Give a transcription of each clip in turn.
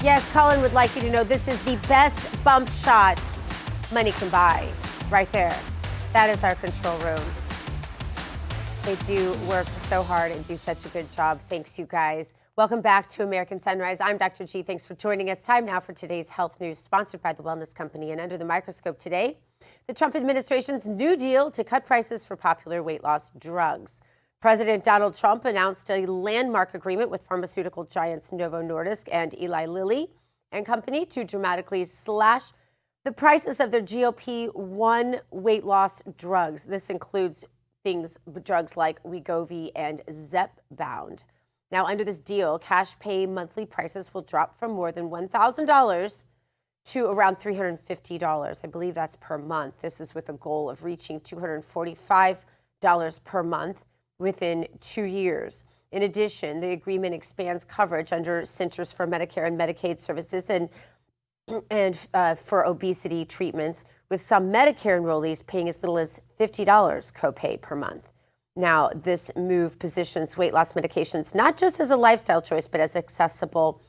Yes, Colin would like you to know this is the best bump shot money can buy. Right there. That is our control room. They do work so hard and do such a good job. Thanks, you guys. Welcome back to American Sunrise. I'm Dr. G. Thanks for joining us. Time now for today's health news, sponsored by the Wellness Company. And under the microscope today, the Trump administration's new deal to cut prices for popular weight loss drugs. President Donald Trump announced a landmark agreement with pharmaceutical giants Novo Nordisk and Lilly and Company to dramatically slash the prices of their GLP-1 weight loss drugs. This includes drugs like Wegovy and Zepbound. Now, under this deal, cash pay monthly prices will drop from more than $1,000 to around $350. I believe that's per month. This is with a goal of reaching $245 per month within 2 years. In addition, the agreement expands coverage under Centers for Medicare and Medicaid Services and for obesity treatments, with some Medicare enrollees paying as little as $50 copay per month. Now, this move positions weight loss medications not just as a lifestyle choice, but as accessible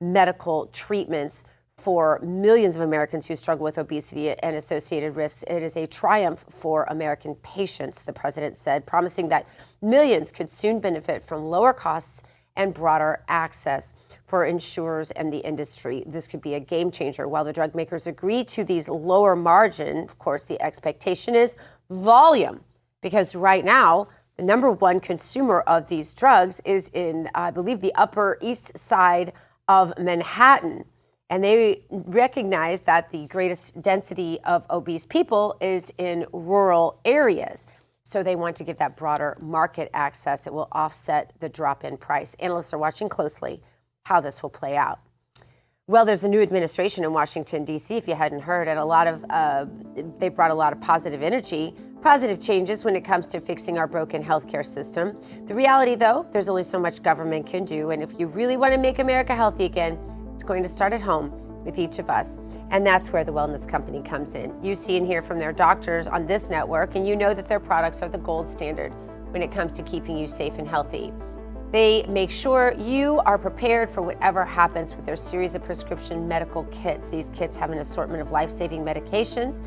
medical treatments for millions of Americans who struggle with obesity and associated risks. It is a triumph for American patients, the president said, promising that millions could soon benefit from lower costs and broader access. For insurers and the industry, this could be a game changer. While the drug makers agree to these lower margin, of course, the expectation is volume, because right now, the number one consumer of these drugs is in, I believe, the Upper East Side of Manhattan. And they recognize that the greatest density of obese people is in rural areas. So they want to give that broader market access. It will offset the drop in price. Analysts are watching closely how this will play out. Well, there's a new administration in Washington, D.C., if you hadn't heard, and they brought a lot of positive energy, positive changes when it comes to fixing our broken healthcare system. The reality, though, there's only so much government can do, and if you really want to make America healthy again, it's going to start at home with each of us, and that's where the Wellness Company comes in. You see and hear from their doctors on this network, and you know that their products are the gold standard when it comes to keeping you safe and healthy. They make sure you are prepared for whatever happens with their series of prescription medical kits. These kits have an assortment of life-saving medications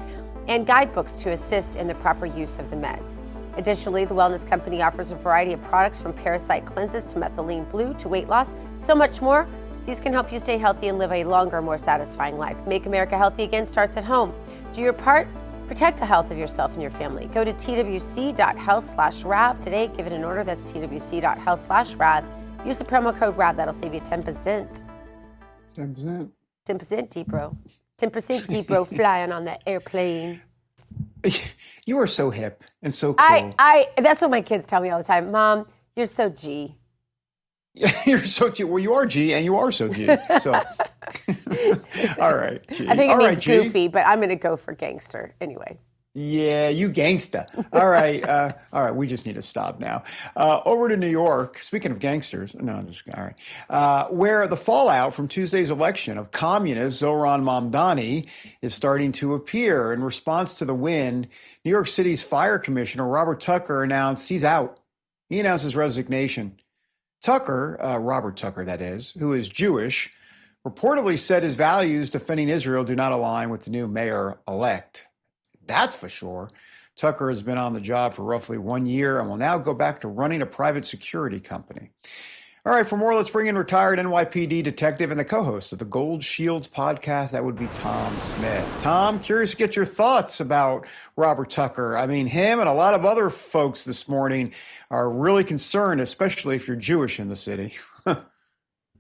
and guidebooks to assist in the proper use of the meds. Additionally, the Wellness Company offers a variety of products from parasite cleanses to methylene blue to weight loss, so much more. These can help you stay healthy and live a longer, more satisfying life. Make America healthy again starts at home. Do your part. Protect the health of yourself and your family. Go to twc.health/RAV today. Give it an order. That's twc.health/RAV. Use the promo code RAV. That'll save you 10%. 10%. 10% deep bro. 10% deep bro flying on that airplane. You are so hip and so cool. That's what my kids tell me all the time. Mom, you're so G. You're so G. Well, you are G, and you are so G. So, all right, G. I think it all means right, G. goofy, but I'm going to go for gangster anyway. Yeah, you gangsta. All right, all right. We just need to stop now. Over to New York. Speaking of gangsters, no, I'm just all right. Where the fallout from Tuesday's election of communist Zoran Mamdani is starting to appear. In response to the win, New York City's fire commissioner Robert Tucker announced he's out. He announced his resignation. Tucker, Robert Tucker, that is, who is Jewish, reportedly said his values defending Israel do not align with the new mayor-elect. That's for sure. Tucker has been on the job for roughly 1 year and will now go back to running a private security company. All right, for more, let's bring in retired NYPD detective and the co-host of the Gold Shields podcast. That would be Tom Smith. Tom, curious to get your thoughts about Robert Tucker. I mean, him and a lot of other folks this morning are really concerned, especially if you're Jewish in the city.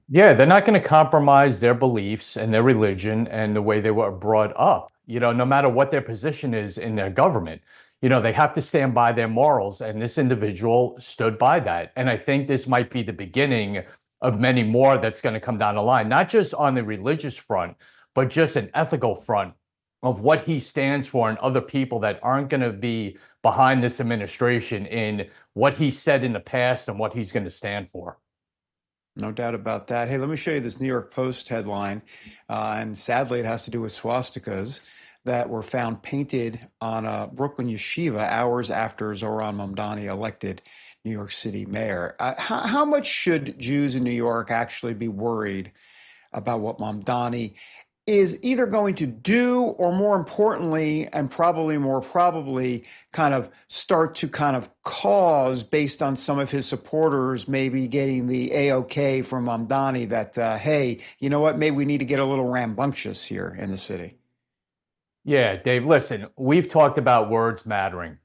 Yeah, they're not going to compromise their beliefs and their religion and the way they were brought up, no matter what their position is in their government. They have to stand by their morals, and this individual stood by that. And I think this might be the beginning of many more that's going to come down the line, not just on the religious front, but just an ethical front of what he stands for and other people that aren't going to be behind this administration in what he said in the past and what he's going to stand for. No doubt about that. Hey, let me show you this New York Post headline. And sadly, it has to do with swastikas that were found painted on a Brooklyn yeshiva hours after Zoran Mamdani elected New York City mayor. How much should Jews in New York actually be worried about what Mamdani is either going to do, or more importantly, and probably more probably, kind of start to kind of cause, based on some of his supporters maybe getting the A-OK from Mamdani that, hey, you know what, maybe we need to get a little rambunctious here in the city. Yeah, Dave, listen, we've talked about words mattering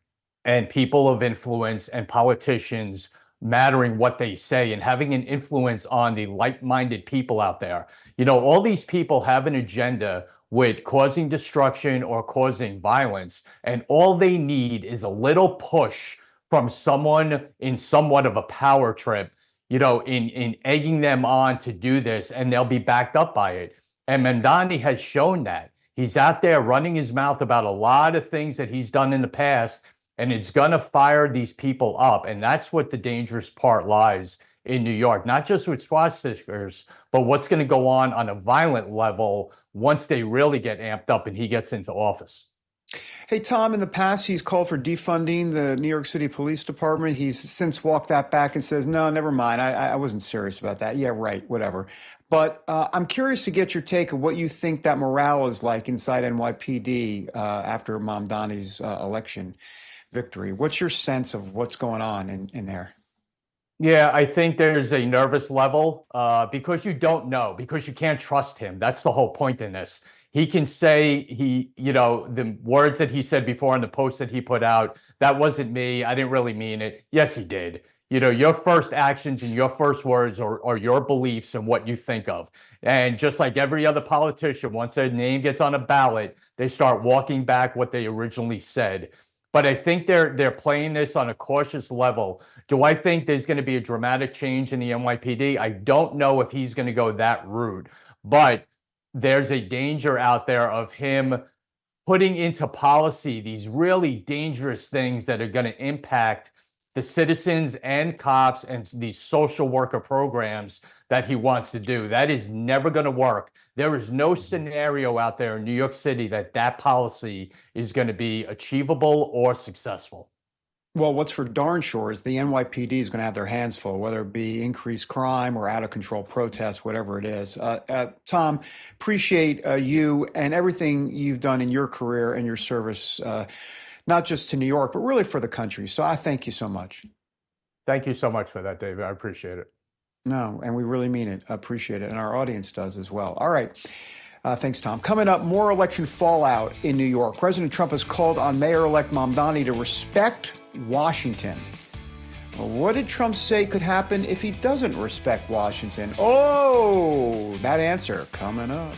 and people of influence and politicians mattering what they say and having an influence on the like-minded people out there. You know, all these people have an agenda with causing destruction or causing violence, and all they need is a little push from someone in somewhat of a power trip, you know, in egging them on to do this, and they'll be backed up by it. And Mamdani has shown that. He's out there running his mouth about a lot of things that he's done in the past, and it's going to fire these people up. And that's what the dangerous part lies in New York, not just with swastikas, but what's going to go on a violent level once they really get amped up and he gets into office. Hey, Tom, in the past, he's called for defunding the New York City Police Department. He's since walked that back and says, no, never mind. I wasn't serious about that. Yeah, right, whatever. But I'm curious to get your take of what you think that morale is like inside NYPD after Mamdani's election victory. What's your sense of what's going on in there? Yeah, I think there's a nervous level because you don't know, because you can't trust him. That's the whole point in this. He can say you know, the words that he said before in the post that he put out, that wasn't me. I didn't really mean it. Yes, he did. You know, your first actions and your first words are your beliefs and what you think of. And just like every other politician, once their name gets on a ballot, they start walking back what they originally said. But I think they're playing this on a cautious level. Do I think there's going to be a dramatic change in the NYPD? I don't know if he's going to go that route, but there's a danger out there of him putting into policy these really dangerous things that are going to impact the citizens and cops and these social worker programs that he wants to do. That is never going to work. There is no scenario out there in New York City that policy is going to be achievable or successful. Well, what's for darn sure is the NYPD is going to have their hands full, whether it be increased crime or out of control protests, whatever it is. Tom, appreciate you and everything you've done in your career and your service, not just to New York, but really for the country. So I thank you so much. Thank you so much for that, David. I appreciate it. No, and we really mean it. Appreciate it. And our audience does as well. All right. Thanks, Tom. Coming up, more election fallout in New York. President Trump has called on Mayor-elect Mamdani to respect Washington. Well, what did Trump say could happen if he doesn't respect Washington? Oh, that answer coming up.